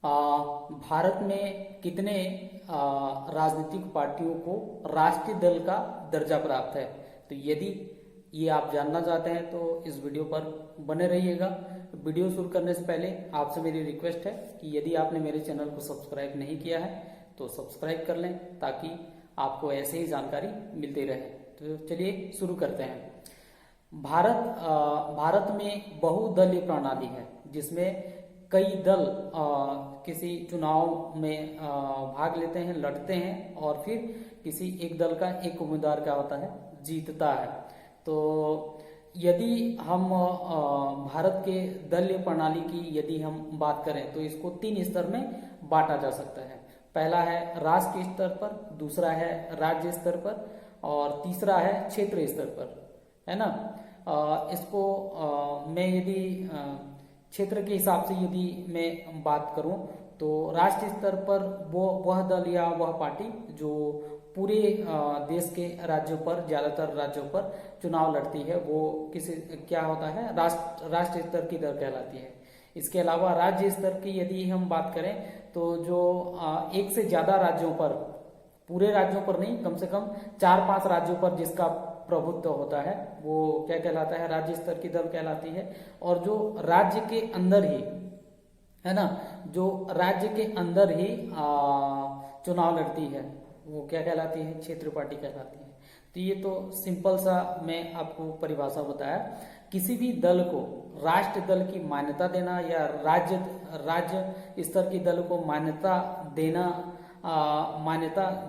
आ, भारत में कितने राजनीतिक पार्टियों को राष्ट्रीय दल का दर्जा प्राप्त है? तो यदि ये आप जानना चाहते हैं तो इस वीडियो पर बने रहिएगा। वीडियो शुरू करने से पहले आपसे मेरी रिक्वेस्ट है कि यदि आपने मेरे चैनल को सब्सक्राइब नहीं किया है तो सब्सक्राइब कर लें, ताकि आपको ऐसे ही जानकारी मिलती रहे। तो चलिए शुरू करते हैं। भारत में बहुदलीय प्रणाली है, जिसमें कई दल किसी चुनाव में भाग लेते हैं, लड़ते हैं, और फिर किसी एक दल का एक उम्मीदवार क्या होता है, जीतता है। तो यदि हम भारत के दलीय प्रणाली की यदि हम बात करें तो इसको 3 स्तर में बांटा जा सकता है। पहला है राष्ट्रीय स्तर पर, दूसरा है राज्य स्तर पर, और तीसरा है क्षेत्रीय स्तर पर, है ना। इसको मैं यदि क्षेत्र के हिसाब से यदि मैं बात करूं तो राष्ट्रीय स्तर पर वो वह दल या वह पार्टी जो पूरे देश के राज्यों पर, ज्यादातर राज्यों पर चुनाव लड़ती है, वो किसी क्या होता है, राष्ट्रीय स्तर की दल कहलाती है। इसके अलावा राज्य स्तर की यदि हम बात करें तो जो एक से ज्यादा राज्यों पर, पूरे राज्यों पर नहीं, कम से कम 4-5 राज्यों पर जिसका प्रभुत्व होता है, वो क्या कहलाता है, राज्य स्तर की दल कहलाती है। और जो राज्य के अंदर ही, है ना, जो राज्य के अंदर ही चुनाव लड़ती है, वो क्या कहलाती है, क्षेत्रीय पार्टी कहलाती है। तो ये तो सिंपल सा मैं आपको परिभाषा बताया। किसी भी दल को राष्ट्रीय दल की मान्यता देना या राज्य स्तर की दल को मान्यता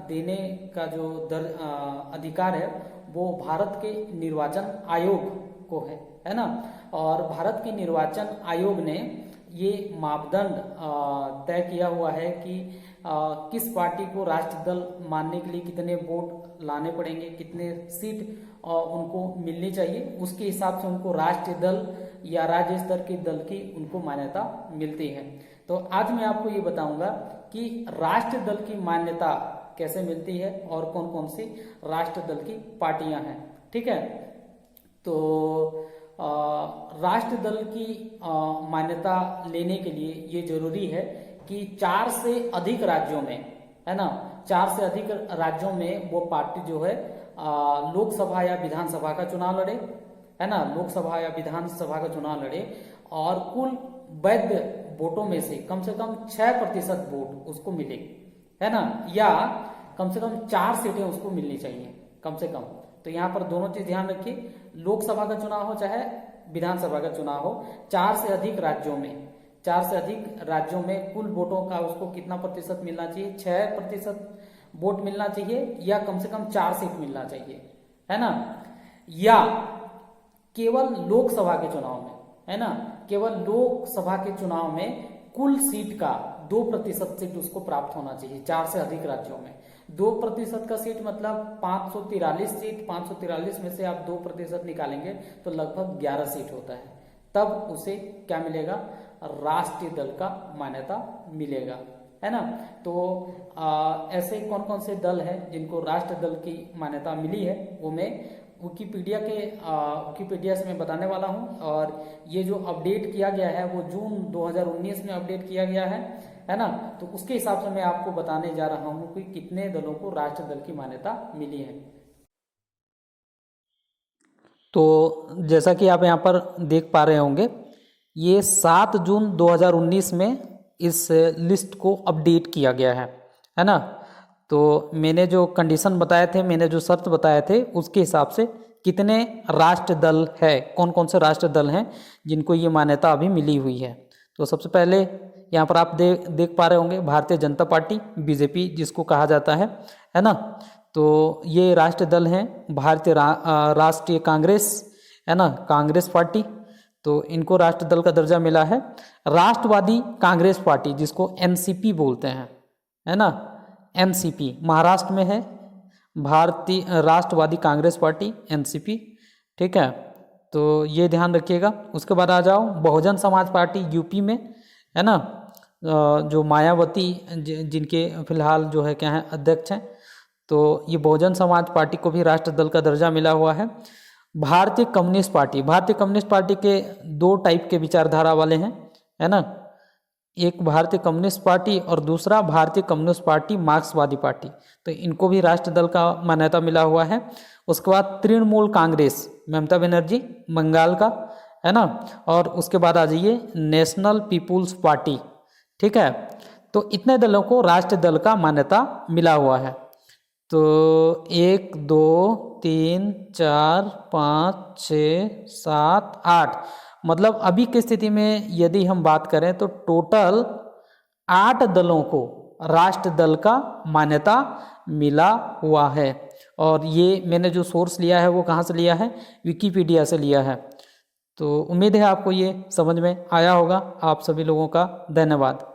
देने का जो अधिकार है वो भारत के निर्वाचन आयोग को है ना। और भारत के निर्वाचन आयोग ने ये मापदंड तय किया हुआ है कि किस पार्टी को राष्ट्रीय दल मानने के लिए कितने वोट लाने पड़ेंगे, कितने सीट उनको मिलनी चाहिए, उसके हिसाब से उनको राष्ट्रीय दल या राज्य स्तर के दल की उनको मान्यता मिलती है। तो आज मैं आपको ये बताऊंगा कि राष्ट्रीय दल की मान्यता कैसे मिलती है और कौन कौन सी राष्ट्रीय दल की पार्टियां हैं, ठीक है। तो राष्ट्रीय दल की मान्यता लेने के लिए ये जरूरी है कि 4 से अधिक राज्यों में, है ना, 4 से अधिक राज्यों में वो पार्टी जो है लोकसभा या विधानसभा का चुनाव लड़े, है ना, लोकसभा या विधानसभा का चुनाव लड़े, और कुल वैध वोटों में से कम 6% वोट उसको मिले, है ना, या कम से कम 4 सीटें उसको मिलनी चाहिए कम से कम। तो यहाँ पर दोनों चीज ध्यान रखिए, लोकसभा का चुनाव हो चाहे विधानसभा का चुनाव हो, 4 से अधिक राज्यों में कुल वोटों का उसको कितना प्रतिशत मिलना चाहिए, 6% वोट मिलना चाहिए, या कम से कम 4 सीट मिलना चाहिए, है ना। या केवल लोकसभा के चुनाव में, है ना, केवल लोकसभा के चुनाव में कुल सीट का 2% सीट उसको प्राप्त होना चाहिए 4 से अधिक राज्यों में। 2% का सीट मतलब 543 सीट, 543 में से आप 2% निकालेंगे तो लगभग 11 सीट होता है। तब उसे क्या मिलेगा, राष्ट्रीय दल का मान्यता मिलेगा, है ना। तो ऐसे कौन कौन से दल हैं जिनको राष्ट्रीय दल की मान्यता मिली है, वो मैं विकिपीडिया से मैं बताने वाला हूं। और ये जो अपडेट किया गया है वो जून 2019 में अपडेट किया गया है ना। तो उसके हिसाब से मैं आपको बताने जा रहा हूं कि कितने दलों को राष्ट्रीय दल की मान्यता मिली है। तो जैसा कि आप यहाँ पर देख पा रहे होंगे, ये 7 जून 2019 में इस लिस्ट को अपडेट किया गया है ना। तो मैंने जो कंडीशन बताए थे, मैंने जो शर्त बताए थे, उसके हिसाब से कितने राष्ट्रीय दल है, कौन कौन से राष्ट्रीय दल हैं जिनको ये मान्यता अभी मिली हुई है। तो सबसे पहले यहाँ पर आप देख पा रहे होंगे भारतीय जनता पार्टी, बीजेपी जिसको कहा जाता है ना। तो ये राष्ट्रीय दल हैं। भारतीय राष्ट्रीय कांग्रेस, है ना, कांग्रेस पार्टी, तो इनको राष्ट्रीय दल का दर्जा मिला है। राष्ट्रवादी कांग्रेस पार्टी जिसको एनसीपी बोलते हैं, है ना, एनसीपी महाराष्ट्र में है, भारतीय राष्ट्रवादी कांग्रेस पार्टी एनसीपी, ठीक है। तो ये ध्यान रखिएगा। उसके बाद आ जाओ बहुजन समाज पार्टी यूपी में, है ना, जो मायावती जिनके फिलहाल जो है क्या है अध्यक्ष हैं। तो ये बहुजन समाज पार्टी को भी राष्ट्रीय दल का दर्जा मिला हुआ है। भारतीय कम्युनिस्ट पार्टी के 2 टाइप के विचारधारा वाले हैं, है ना। एक भारतीय कम्युनिस्ट पार्टी और दूसरा भारतीय कम्युनिस्ट पार्टी मार्क्सवादी पार्टी, तो इनको भी राष्ट्र दल का मान्यता मिला हुआ है। उसके बाद तृणमूल कांग्रेस, ममता बनर्जी बंगाल का, है ना। और उसके बाद आ जाइए नेशनल पीपुल्स पार्टी, ठीक है। तो इतने दलों को राष्ट्र दल का मान्यता मिला हुआ है। तो 1 2 3 4 5 6 7 8, मतलब अभी की स्थिति में यदि हम बात करें तो टोटल 8 दलों को राष्ट्र दल का मान्यता मिला हुआ है। और ये मैंने जो सोर्स लिया है वो कहाँ से लिया है, विकिपीडिया से लिया है। तो उम्मीद है आपको ये समझ में आया होगा। आप सभी लोगों का धन्यवाद।